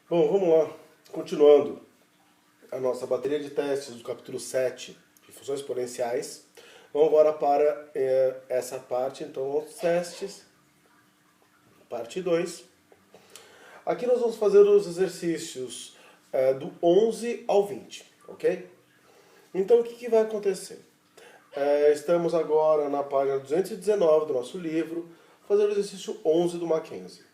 Bom, vamos lá. Continuando a nossa bateria de testes do capítulo 7 de funções exponenciais. Vamos agora para essa parte, então, os testes, parte 2. Aqui nós vamos fazer os exercícios do 11 ao 20, ok? Então, o que vai acontecer? Estamos agora na página 219 do nosso livro, fazendo o exercício 11 do Mackenzie.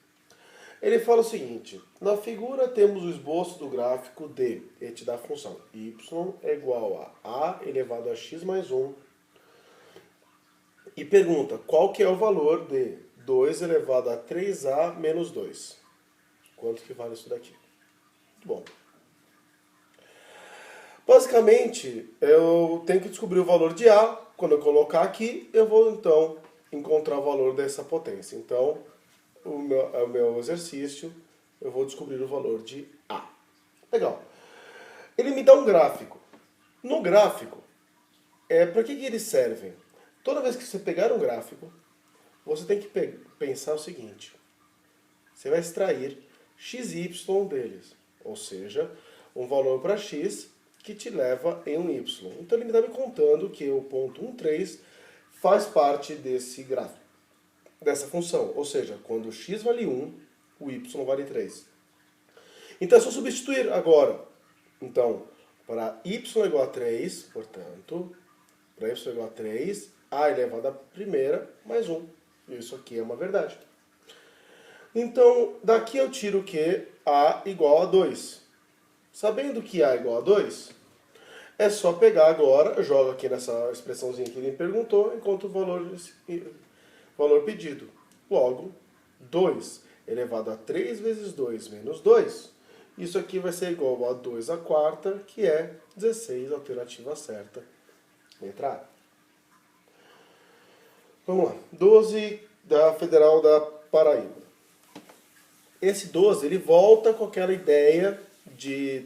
Ele fala o seguinte: na figura temos o esboço do gráfico de, ele te dá a função y é igual a elevado a x mais 1, e pergunta qual que é o valor de 2 elevado a 3a menos 2. Quanto que vale isso daqui? Muito bom. Basicamente, eu tenho que descobrir o valor de a. Quando eu colocar aqui, eu vou então encontrar o valor dessa potência. Então, o meu exercício, eu vou descobrir o valor de A. Legal. Ele me dá um gráfico. No gráfico, para que eles servem? Toda vez que você pegar um gráfico, você tem que pensar o seguinte: você vai extrair x e y deles, ou seja, um valor para x que te leva em um y. Então ele está me contando que o ponto 13 faz parte desse gráfico, dessa função, ou seja, quando x vale 1, o y vale 3. Então é só substituir agora. Então, para y igual a 3, portanto, para y igual a 3, a elevado à primeira mais 1. Isso aqui é uma verdade. Então, daqui eu tiro que a igual a 2. Sabendo que a igual a 2, é só pegar agora, joga aqui nessa expressãozinha que ele me perguntou, enquanto o valor pedido. Logo, 2 elevado a 3 vezes 2 menos 2, isso aqui vai ser igual a 2 à quarta, que é 16, alternativa certa, letra A. Vamos lá, 12 da Federal da Paraíba. Esse 12, ele volta com aquela ideia de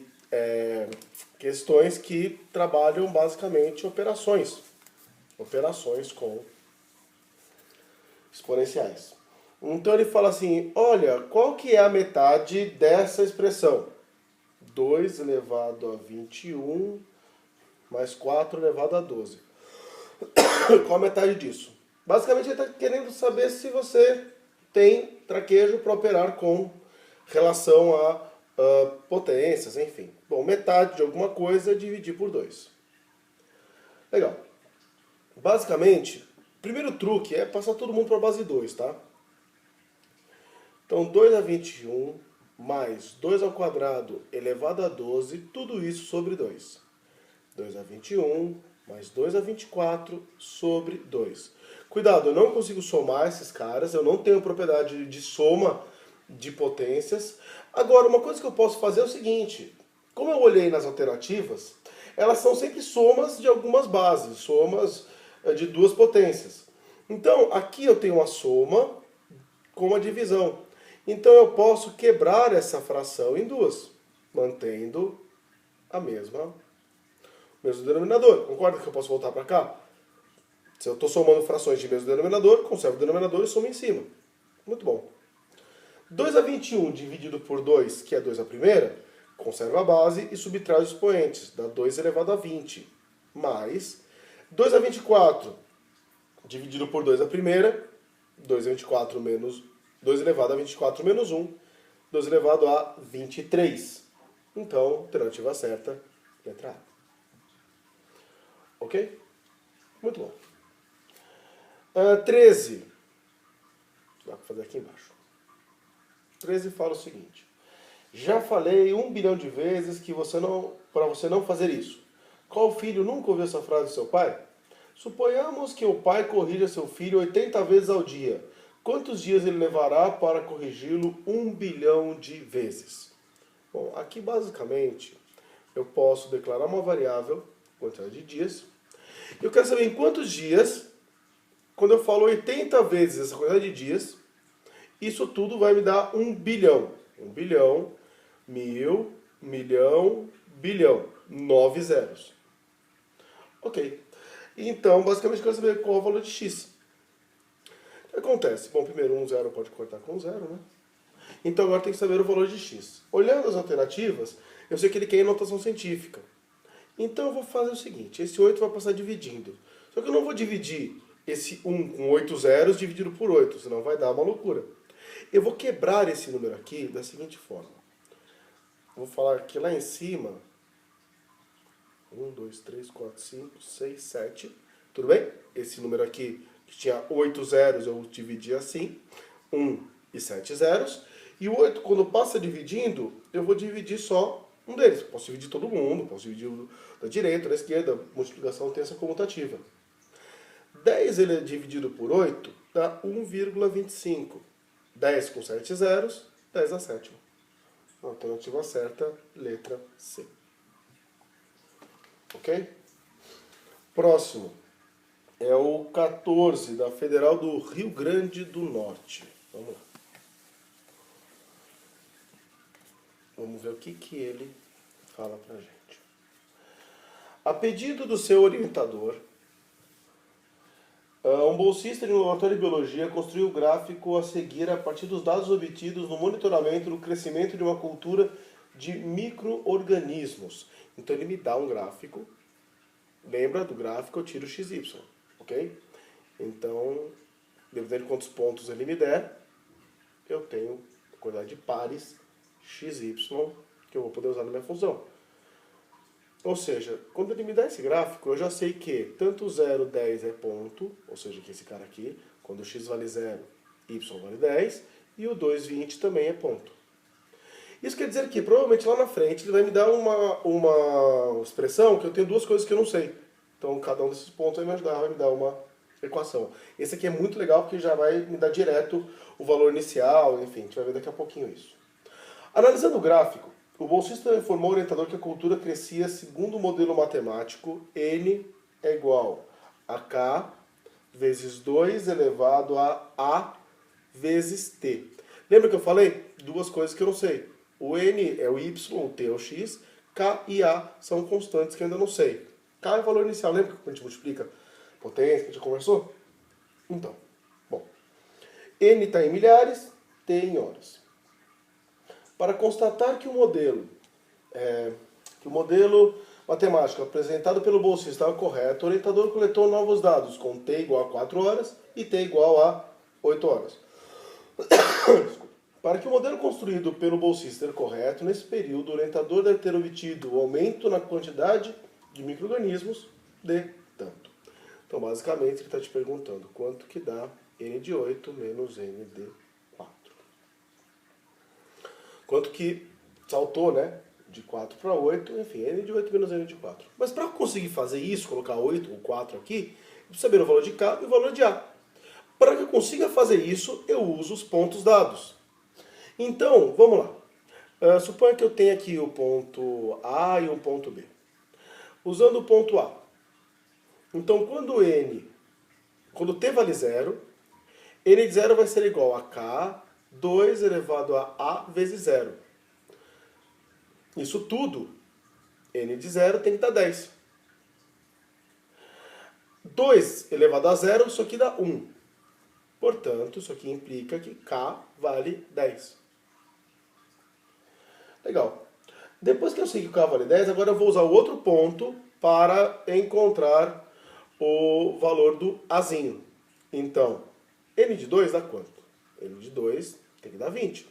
questões que trabalham basicamente operações com exponenciais. Então ele fala assim: olha, qual que é a metade dessa expressão? 2 elevado a 21 mais 4 elevado a 12. Qual a metade disso? Basicamente ele está querendo saber se você tem traquejo para operar com relação a potências, enfim. Bom, metade de alguma coisa é dividir por 2. Legal. Basicamente, o primeiro truque é passar todo mundo para a base 2, tá? Então, 2 a 21 mais 2 ao quadrado elevado a 12, tudo isso sobre 2. 2 a 21 mais 2 a 24 sobre 2. Cuidado, eu não consigo somar esses caras, eu não tenho propriedade de soma de potências. Agora, uma coisa que eu posso fazer é o seguinte: como eu olhei nas alternativas, elas são sempre somas de algumas bases, somas de duas potências. Então, aqui eu tenho uma soma com uma divisão. Então, eu posso quebrar essa fração em duas, mantendo o mesmo denominador. Concorda que eu posso voltar para cá? Se eu estou somando frações de mesmo denominador, conservo o denominador e somo em cima. Muito bom. 2 a 21 dividido por 2, que é 2 a primeira, conserva a base e subtrai os expoentes, dá 2 elevado a 20, mais 2 a 24 dividido por 2 a primeira, 2 a 24 menos 2 elevado a 24 menos 1, 2 elevado a 23. Então, alternativa certa, letra A. Ok? Muito bom. 13. Dá para fazer aqui embaixo. 13 fala o seguinte: já falei 1 bilhão de vezes que para você não fazer isso. Qual filho nunca ouviu essa frase do seu pai? Suponhamos que o pai corrija seu filho 80 vezes ao dia. Quantos dias ele levará para corrigi-lo 1 bilhão de vezes? Bom, aqui basicamente eu posso declarar uma variável, quantidade de dias. Eu quero saber em quantos dias, quando eu falo 80 vezes essa quantidade de dias, isso tudo vai me dar 1 bilhão. 1 bilhão, 1000, milhão, bilhão. 9 zeros. Ok. Então, basicamente, eu quero saber qual é o valor de x. O que acontece? Bom, primeiro, 1 zero pode cortar com 0, né? Então agora tem que saber o valor de x. Olhando as alternativas, eu sei que ele quer em notação científica. Então eu vou fazer o seguinte, esse 8 vai passar dividindo. Só que eu não vou dividir esse 1 com 8 zeros dividido por 8, senão vai dar uma loucura. Eu vou quebrar esse número aqui da seguinte forma. Vou falar que lá em cima, 1, 2, 3, 4, 5, 6, 7, tudo bem? Esse número aqui, que tinha 8 zeros, eu dividi assim, 1 e 7 zeros. E o 8, quando passa dividindo, eu vou dividir só um deles. Posso dividir todo mundo, posso dividir da direita, da esquerda, a multiplicação tem essa comutativa. 10 ele é dividido por 8 dá 1,25. 10 com 7 zeros, 10 a sétima. Alternativa certa, letra C. Ok? Próximo é o 14 da Federal do Rio Grande do Norte. Vamos lá. Vamos ver o que ele fala pra gente. A pedido do seu orientador, um bolsista de um laboratório de biologia construiu o gráfico a seguir a partir dos dados obtidos no monitoramento do crescimento de uma cultura de micro-organismos. Então ele me dá um gráfico. Lembra do gráfico, eu tiro XY, ok? Então, dependendo de quantos pontos ele me der, eu tenho a quantidade de pares XY que eu vou poder usar na minha função. Ou seja, quando ele me dá esse gráfico, eu já sei que tanto 0, 10 é ponto, ou seja, que esse cara aqui, quando x vale 0, y vale 10, e o 2, 20 também é ponto. Isso quer dizer que, provavelmente lá na frente, ele vai me dar uma expressão que eu tenho duas coisas que eu não sei. Então, cada um desses pontos vai me ajudar, vai me dar uma equação. Esse aqui é muito legal, porque já vai me dar direto o valor inicial, enfim, a gente vai ver daqui a pouquinho isso. Analisando o gráfico, o bolsista informou ao orientador que a cultura crescia segundo o modelo matemático n é igual a k vezes 2 elevado a vezes t. Lembra que eu falei? Duas coisas que eu não sei. O n é o y, o t é o x, k e a são constantes que eu ainda não sei. K é o valor inicial, lembra que a gente multiplica potência, que a gente já conversou? Então, bom. N está em milhares, t em horas. Para constatar que o modelo matemático apresentado pelo bolsista estava correto, o orientador coletou novos dados com t igual a 4 horas e t igual a 8 horas. Para que o modelo construído pelo bolsista seja correto, nesse período o orientador deve ter obtido o aumento na quantidade de micro-organismos de tanto. Então, basicamente, ele está te perguntando quanto que dá n de 8 menos n de 4. Quanto que saltou, né? De 4 para 8, enfim, n de 8 menos n de 4. Mas para conseguir fazer isso, colocar 8 ou 4 aqui, eu preciso saber o valor de K e o valor de A. Para que eu consiga fazer isso, eu uso os pontos dados. Então, vamos lá. Suponha que eu tenha aqui o ponto A e um ponto B. Usando o ponto A. Então, quando t vale 0, n de 0 vai ser igual a K 2 elevado a vezes 0. Isso tudo, n de 0 tem que dar 10. 2 elevado a 0, isso aqui dá 1. Portanto, isso aqui implica que K vale 10. Legal. Depois que eu sei que o K vale 10, agora eu vou usar o outro ponto para encontrar o valor do Azinho. Então, n de 2 dá quanto? N de 2 tem que dar 20.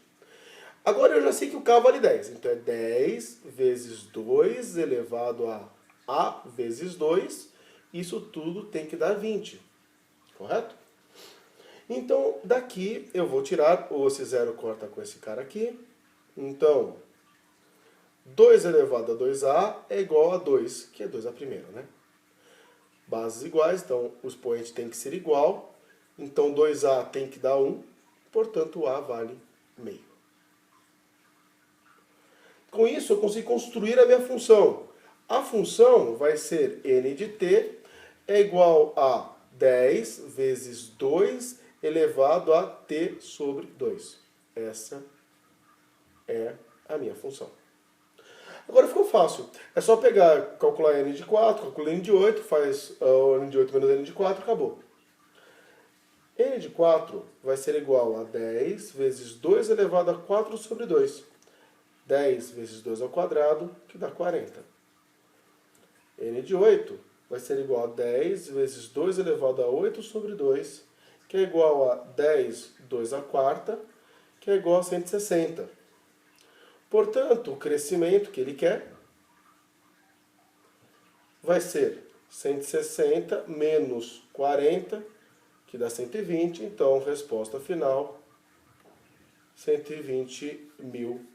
Agora eu já sei que o K vale 10. Então é 10 vezes 2 elevado a vezes 2. Isso tudo tem que dar 20. Correto? Então, daqui eu vou tirar, esse 0 corta com esse cara aqui. Então, 2 elevado a 2a é igual a 2, que é 2 a primeira, né? Bases iguais, então o expoente tem que ser igual. Então 2a tem que dar 1, portanto o a vale meio. Com isso eu consigo construir a minha função. A função vai ser n de t é igual a 10 vezes 2 elevado a t sobre 2. Essa é a minha função. Agora ficou fácil. É só pegar, calcular n de 4, calcular n de 8, faz n de 8 menos n de 4, acabou. n de 4 vai ser igual a 10 vezes 2 elevado a 4 sobre 2. 10 vezes 2 ao quadrado, que dá 40. N de 8 vai ser igual a 10 vezes 2 elevado a 8 sobre 2, que é igual a 10, 2 à quarta, que é igual a 160. Portanto, o crescimento que ele quer vai ser 160 menos 40, que dá 120. Então, resposta final, 120 mil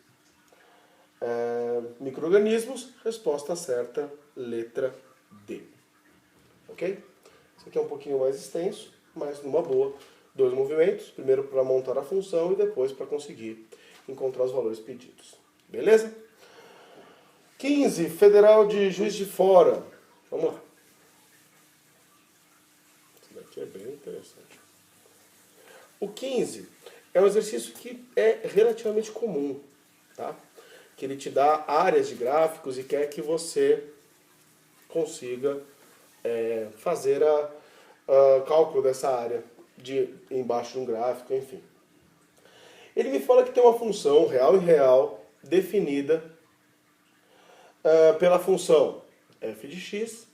micro-organismos. Resposta certa, letra D. Ok? Isso aqui é um pouquinho mais extenso, mas numa boa. 2 movimentos, primeiro para montar a função e depois para conseguir encontrar os valores pedidos. Beleza? 15, Federal de Juiz de Fora. Vamos lá. Isso daqui é bem interessante. O 15 é um exercício que é relativamente comum, tá? Que ele te dá áreas de gráficos e quer que você consiga fazer o cálculo dessa área embaixo de um gráfico, enfim. Ele me fala que tem uma função real e real definida pela função f de x,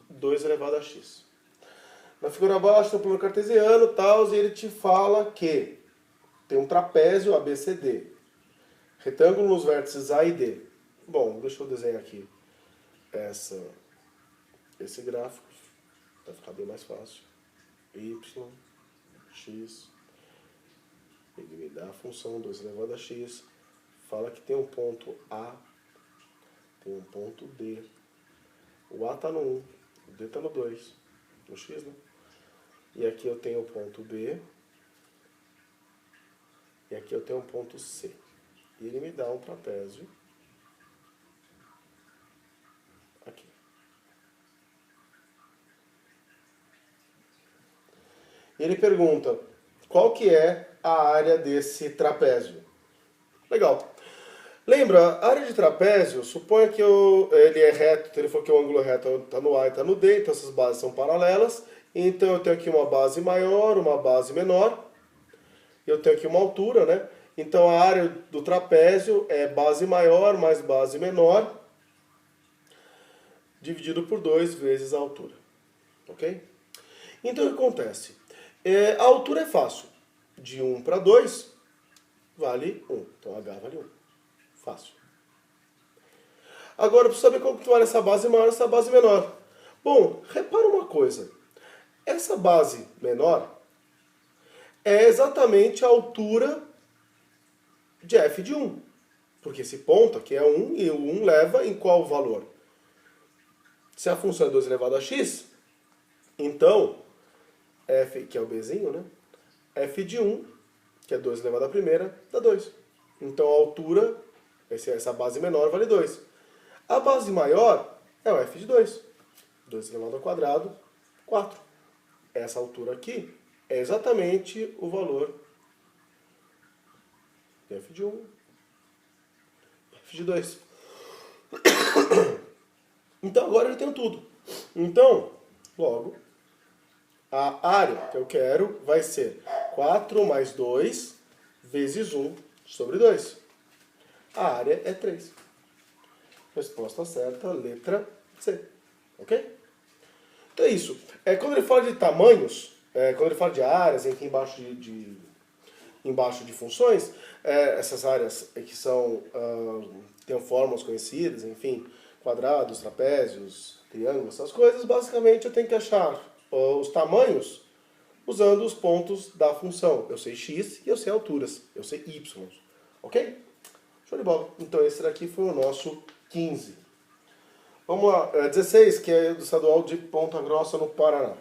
2 elevado a x. Na figura abaixo tem um plano cartesiano tal, e ele te fala que tem um trapézio ABCD, retângulo nos vértices A e D. Bom, deixa eu desenhar aqui esse gráfico, vai ficar bem mais fácil. Y, x, ele me dá a função 2 elevado a x, fala que tem um ponto A, tem um ponto D. O A está no 1, o D está no 2, no x, né? E aqui eu tenho o ponto B, e aqui eu tenho um ponto C. E ele me dá um trapézio aqui. E ele pergunta, qual que é a área desse trapézio? Legal. Lembra, a área de trapézio, suponha que ele é reto, então ele falou que o ângulo reto está no A e está no D, então essas bases são paralelas. Então eu tenho aqui uma base maior, uma base menor. Eu tenho aqui uma altura, né? Então a área do trapézio é base maior mais base menor, dividido por 2 vezes a altura. Ok? Então o que acontece? A altura é fácil. De 1 para 2 vale 1. Então H vale 1. Fácil. Agora eu preciso saber qual que vale essa base maior e essa base menor. Bom, repara uma coisa. Essa base menor é exatamente a altura de f de 1. Porque esse ponto aqui é 1 e o 1 leva em qual valor? Se a função é 2 elevado a x, então f, que é o bzinho, né? F de 1, que é 2 elevado à primeira, dá 2. Então a altura, essa base menor, vale 2. A base maior é o f de 2. 2 elevado ao quadrado, 4. Essa altura aqui é exatamente o valor de f de 1, f de 2. Então agora eu tenho tudo. Então, logo, a área que eu quero vai ser 4 mais 2 vezes 1 sobre 2. A área é 3. Resposta certa, letra C. Ok? Então é isso. Quando ele fala de tamanhos, quando ele fala de áreas, enfim, embaixo de funções, essas áreas que são, têm fórmulas conhecidas, enfim, quadrados, trapézios, triângulos, essas coisas, basicamente eu tenho que achar os tamanhos usando os pontos da função. Eu sei x e eu sei alturas, eu sei y. Ok? Show de bola. Então esse daqui foi o nosso 15. Vamos lá, 16, que é do estadual de Ponta Grossa, no Paraná.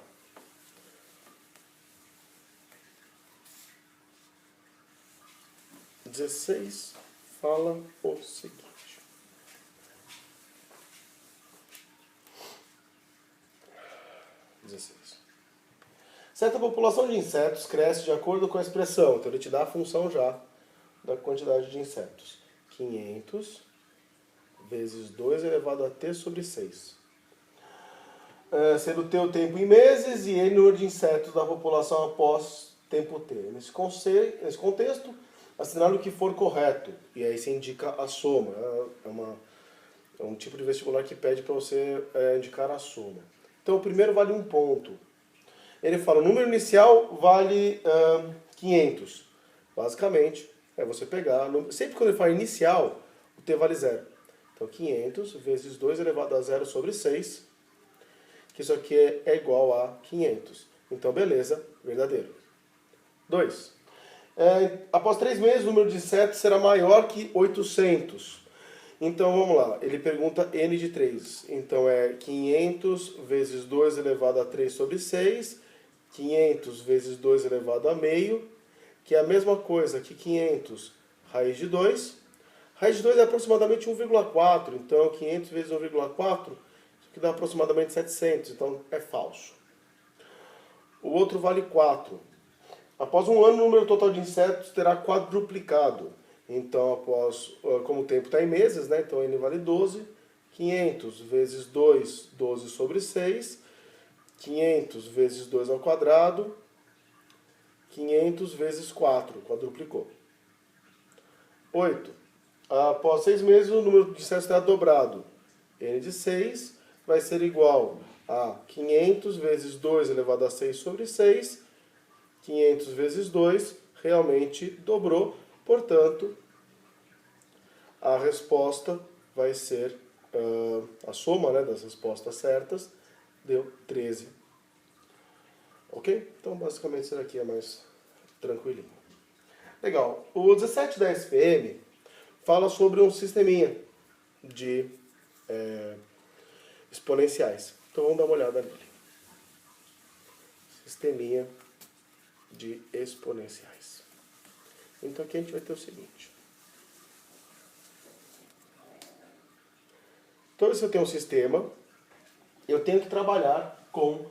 Fala o seguinte. Certa população de insetos cresce de acordo com a expressão. Então ele te dá a função já da quantidade de insetos. 500 vezes 2 elevado a t sobre 6. sendo T o tempo em meses e N o número de insetos da população após tempo T. Nesse contexto, assinale o que for correto. E aí você indica a soma. É um tipo de vestibular que pede para você indicar a soma. Então o primeiro vale 1 ponto. Ele fala, o número inicial vale 500. Basicamente, é você pegar... Sempre quando ele fala inicial, o T vale 0. Então 500 vezes 2 elevado a 0 sobre 6, que isso aqui é igual a 500. Então beleza, verdadeiro. 2. Após 3 meses, o número de insetos será maior que 800. Então vamos lá, ele pergunta n de 3. Então é 500 vezes 2 elevado a 3 sobre 6, 500 vezes 2 elevado a meio, que é a mesma coisa que 500 raiz de 2. Raiz de 2 é aproximadamente 1,4, então 500 vezes 1,4, isso aqui dá aproximadamente 700, então é falso. O outro vale 4. Após um ano, o número total de insetos terá quadruplicado. Então, como o tempo está em meses, né? Então n vale 12. 500 vezes 2, 12 sobre 6. 500 vezes 2 ao quadrado. 500 vezes 4, quadruplicou. 8. Após 6 meses, o número de insetos terá dobrado. N de 6 vai ser igual a 500 vezes 2 elevado a 6 sobre 6. 500 vezes 2 realmente dobrou, portanto, a resposta vai ser, a soma, né, das respostas certas deu 13. Ok? Então, basicamente, isso daqui é mais tranquilinho. Legal. O 17 da SPM fala sobre um sisteminha de exponenciais. Então, vamos dar uma olhada nele. Sisteminha de exponenciais. Então aqui a gente vai ter o seguinte. Toda vez que eu tenho um sistema, eu tenho que trabalhar com...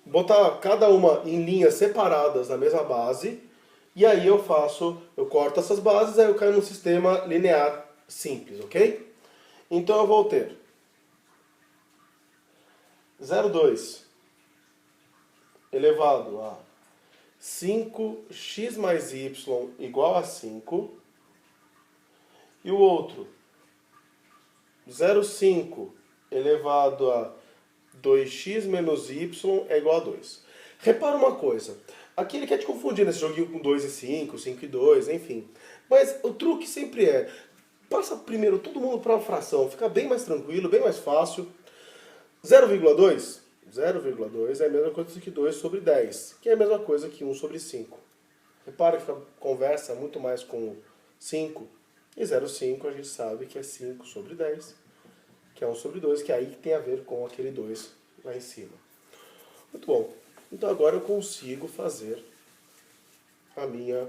botar cada uma em linhas separadas na mesma base, e aí eu corto essas bases, aí eu caio num sistema linear simples, ok? Então eu vou ter 0,2 elevado a 5x mais y igual a 5. E o outro, 0,5 elevado a 2x menos y é igual a 2. Repara uma coisa. Aqui ele quer te confundir nesse joguinho com 2 e 5, 5 e 2, enfim. Mas o truque sempre passa primeiro todo mundo para uma fração. Fica bem mais tranquilo, bem mais fácil. 0,2 é a mesma coisa que 2 sobre 10, que é a mesma coisa que 1 sobre 5. Repara que a conversa muito mais com 5. E 0,5 a gente sabe que é 5 sobre 10, que é 1 sobre 2, que aí tem a ver com aquele 2 lá em cima. Muito bom. Então agora eu consigo fazer a minha...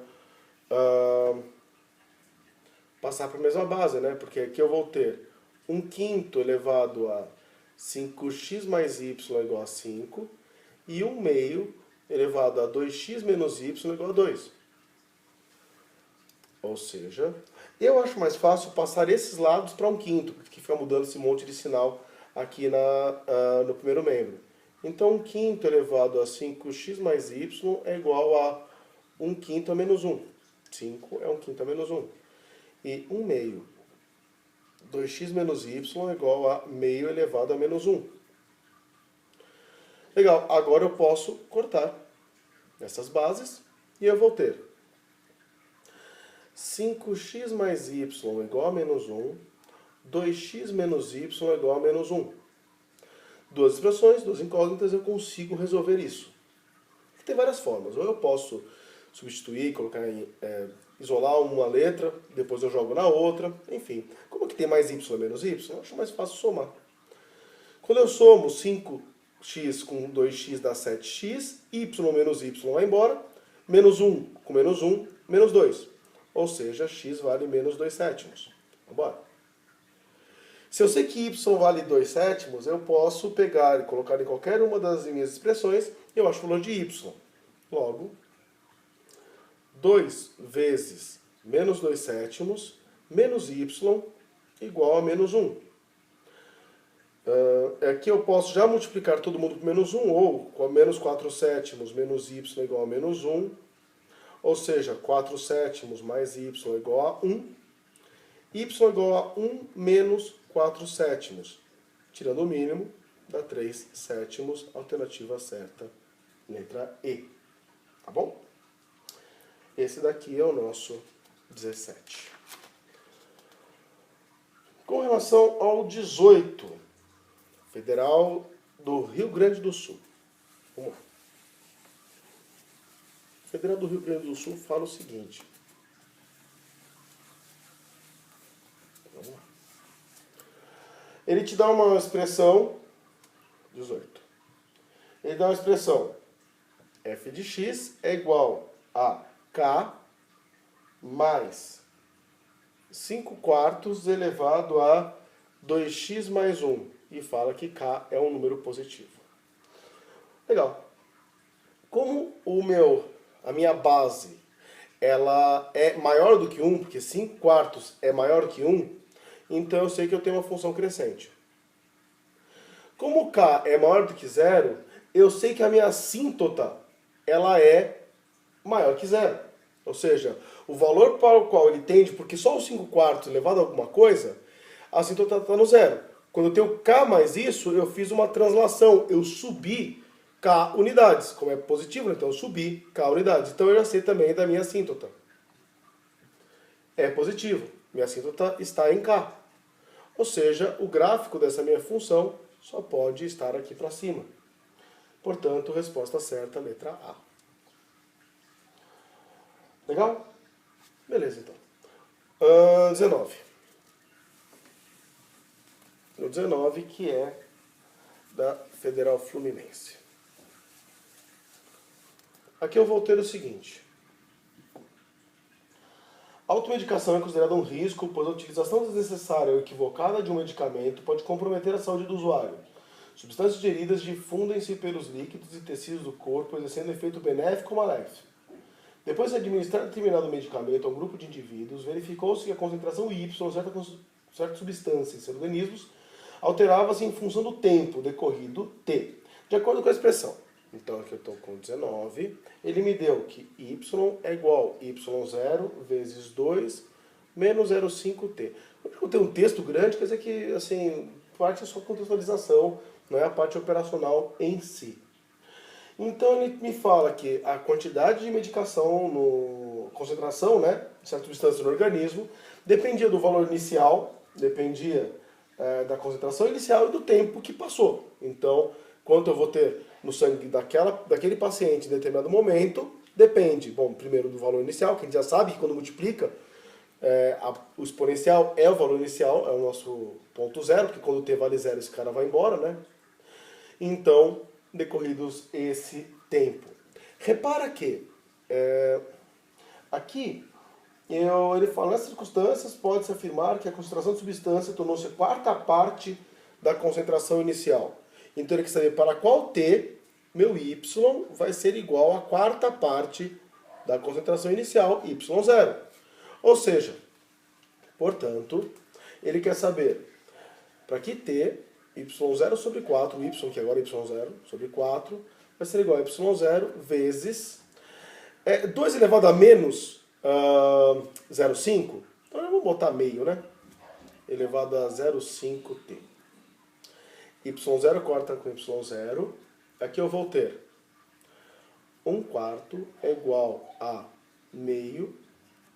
passar para a mesma base, né? Porque aqui eu vou ter 1/5 elevado a 5x mais y igual a 5 e 1/2 elevado a 2x menos y igual a 2. Ou seja, eu acho mais fácil passar esses lados para 1/5, que fica mudando esse monte de sinal aqui no primeiro membro. Então 1/5 elevado a 5x mais y é igual a 1/5 a menos 1. 5 é 1/5 a menos 1. E 1/2. 2x menos y é igual a meio elevado a menos 1. Legal, agora eu posso cortar essas bases e eu vou ter 5x mais y igual a menos 1, 2x menos y igual a menos 1. Duas expressões, duas incógnitas, eu consigo resolver isso. Tem várias formas, ou eu posso substituir, isolar uma letra, depois eu jogo na outra, enfim. Como que tem mais y menos y, eu acho mais fácil somar. Quando eu somo 5x com 2x dá 7x, y menos y vai embora, menos 1 com menos 1, menos 2. Ou seja, x vale menos 2/7. Vamos. Se eu sei que y vale 2/7, eu posso pegar e colocar em qualquer uma das minhas expressões, e eu acho o valor de y. Logo, 2 vezes menos 2/7 menos y igual a menos 1. Aqui eu posso já multiplicar todo mundo por menos 1, ou com menos 4 sétimos menos y igual a menos 1, ou seja, 4 sétimos mais y igual a 1, y igual a 1 menos 4 sétimos, tirando o mínimo, dá 3 sétimos, alternativa certa, letra E. Tá bom? Esse daqui é o nosso 17. Com relação ao 18, Federal do Rio Grande do Sul. Vamos lá. O Federal do Rio Grande do Sul fala o seguinte. Vamos lá. Ele te dá uma expressão, 18. Ele dá uma expressão, f de x é igual a k mais 5 quartos elevado a 2x mais 1. E fala que k é um número positivo. Legal. Como a minha base ela é maior do que 1, porque 5 quartos é maior que 1, então eu sei que eu tenho uma função crescente. Como k é maior do que 0, eu sei que a minha assíntota ela é maior que 0. Ou seja, o valor para o qual ele tende, porque só os 5 quartos elevado a alguma coisa, a assíntota está no 0. Quando eu tenho k mais isso, eu fiz uma translação, eu subi k unidades. Como é positivo, então eu subi k unidades. Então eu já sei também da minha assíntota. É positivo, minha assíntota está em k. Ou seja, o gráfico dessa minha função só pode estar aqui para cima. Portanto, resposta certa, letra A. Legal? Beleza, então. 19. O 19, que é da Federal Fluminense. Aqui eu vou ter o seguinte. A automedicação é considerada um risco, pois a utilização desnecessária ou equivocada de um medicamento pode comprometer a saúde do usuário. Substâncias ingeridas difundem-se pelos líquidos e tecidos do corpo, exercendo efeito benéfico ou maléfico. Depois de administrar determinado medicamento a um grupo de indivíduos, verificou-se que a concentração Y de certa substância em seus organismos alterava-se em função do tempo decorrido T, de acordo com a expressão. Então aqui eu estou com 19, ele me deu que Y é igual a Y0 vezes 2 menos 0,5T. Quando eu tenho um texto grande, quer dizer que assim, parte é só contextualização, não é a parte operacional em si. Então ele me fala que a quantidade de medicação, concentração, né, de certa substância no organismo, dependia do valor inicial, dependia da concentração inicial e do tempo que passou. Então, quanto eu vou ter no sangue daquele paciente em determinado momento, depende, bom, primeiro do valor inicial, que a gente já sabe que quando multiplica, o exponencial é o valor inicial, é o nosso ponto zero, porque quando t vale zero, esse cara vai embora, né? Então, decorridos esse tempo. Repara que aqui ele fala, nessas circunstâncias pode-se afirmar que a concentração de substância tornou-se quarta parte da concentração inicial. Então ele quer saber para qual T meu Y vai ser igual à quarta parte da concentração inicial, Y0. Ou seja, portanto, ele quer saber para que T, Y0 sobre 4, o Y, que agora é Y0 sobre 4, vai ser igual a Y0 vezes 2 elevado a menos 0,5. Então eu vou botar meio, né? Elevado a 0,5T. Y0 corta com Y0. Aqui eu vou ter 1 quarto é igual a meio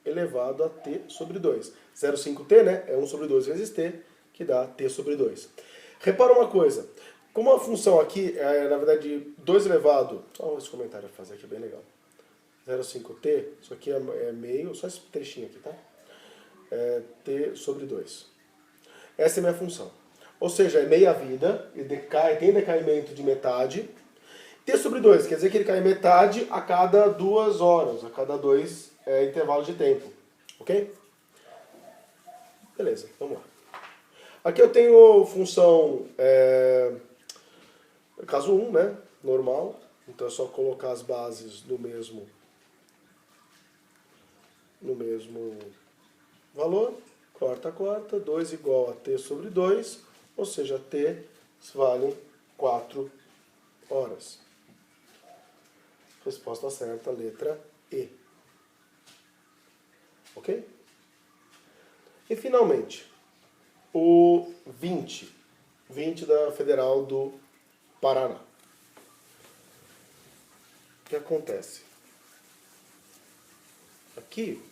elevado a T sobre 2. 0,5T, né? É 1 sobre 2 vezes T, que dá T sobre 2. Repara uma coisa. Como a função aqui é, na verdade, 2 elevado... Só esse comentário para fazer aqui, é bem legal. 0,5T, isso aqui é meio, só esse trechinho aqui, tá? T sobre 2. Essa é a minha função. Ou seja, é meia vida, ele tem decaimento de metade. T sobre 2, quer dizer que ele cai metade a cada 2 horas, a cada 2 intervalos de tempo. Ok? Beleza, vamos lá. Aqui eu tenho função, caso 1, né? Normal. Então é só colocar as bases no mesmo valor. Corta, 2 igual a T sobre 2. Ou seja, T valem 4 horas. Resposta certa, letra E. Ok? E finalmente, o 20 da Federal do Paraná. O que acontece? Aqui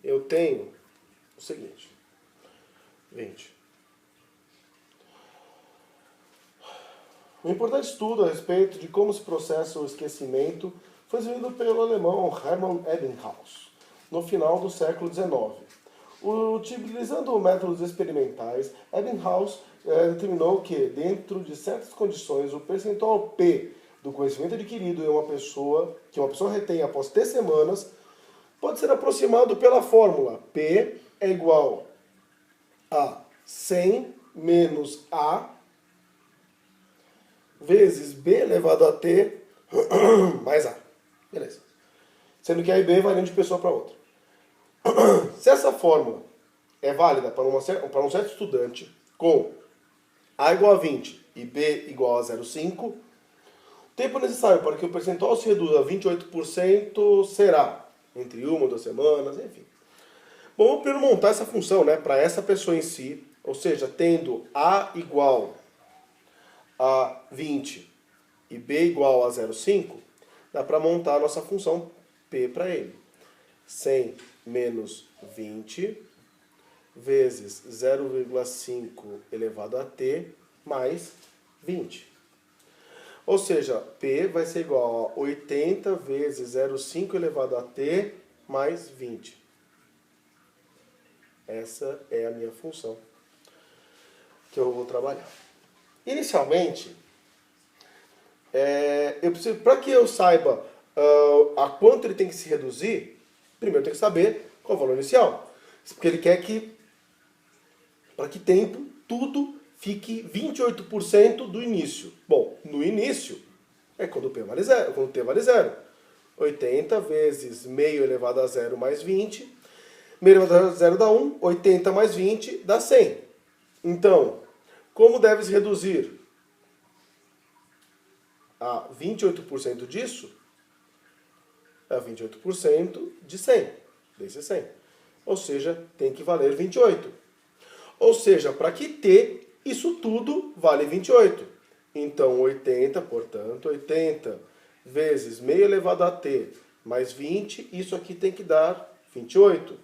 eu tenho o seguinte, 20. Um importante estudo a respeito de como se processa o esquecimento foi desenvolvido pelo alemão Hermann Ebbinghaus no final do século XIX. Utilizando métodos experimentais, Ebbinghaus determinou que, dentro de certas condições, o percentual P do conhecimento adquirido que uma pessoa retém após T semanas pode ser aproximado pela fórmula P é igual a 100 menos A vezes B elevado a T mais A. Beleza. Sendo que A e B variam de pessoa para outra. Se essa fórmula é válida para um certo estudante com A igual a 20 e B igual a 0,5, o tempo necessário para que o percentual se reduza a 28% será entre 1 ou 2 semanas, enfim. Bom, vamos primeiro montar essa função, né, para essa pessoa em si, ou seja, tendo A igual a 20 e B igual a 0,5, dá para montar a nossa função P para ele. 100 menos 20 vezes 0,5 elevado a t mais 20. Ou seja, P vai ser igual a 80 vezes 0,5 elevado a t mais 20. Essa é a minha função que eu vou trabalhar. Inicialmente, para que eu saiba a quanto ele tem que se reduzir, primeiro eu tenho que saber qual é o valor inicial. Porque ele quer que, para que tempo, tudo fique 28% do início. Bom, no início é quando P vale 0, quando T vale 0. 80 vezes meio elevado a 0 mais 20. Meio elevado a 0 dá 1, 80 mais 20 dá 100. Então, como deve se reduzir a 28% disso? É 28% de 100, desse 100. Ou seja, tem que valer 28. Ou seja, para que T, isso tudo vale 28. Então, 80, portanto, 80 vezes meio elevado a T mais 20, isso aqui tem que dar 28.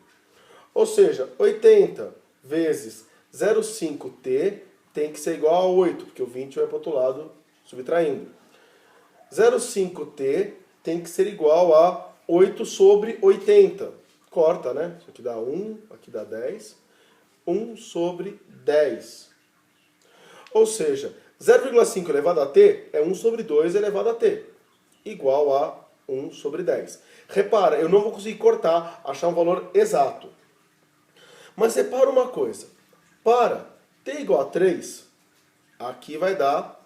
Ou seja, 80 vezes 0,5T tem que ser igual a 8, porque o 20 vai para o outro lado subtraindo. 0,5T tem que ser igual a 8 sobre 80. Corta, né? Isso aqui dá 1, aqui dá 10. 1 sobre 10. Ou seja, 0,5 elevado a t é 1 sobre 2 elevado a t, igual a 1 sobre 10. Repara, eu não vou conseguir cortar, achar um valor exato. Mas repara uma coisa. Para t igual a 3, aqui vai dar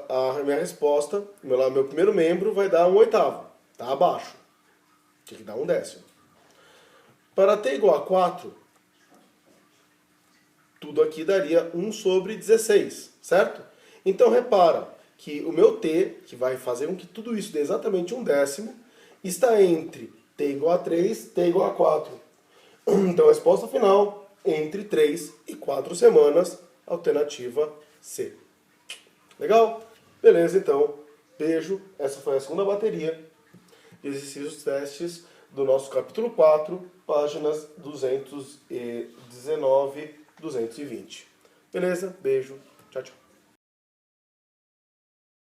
a minha resposta, meu primeiro membro vai dar 1/8. Está abaixo. Tinha que dar 1/10. Para t igual a 4, tudo aqui daria 1 sobre 16, certo? Então repara que o meu t, que vai fazer com que tudo isso dê exatamente 1/10, está entre t igual a 3 e t igual a 4. Então a resposta final, entre 3 e 4 semanas, alternativa C. Legal? Beleza, então. Beijo. Essa foi a segunda bateria de exercícios testes do nosso capítulo 4, páginas 219 220. Beleza? Beijo. Tchau, tchau.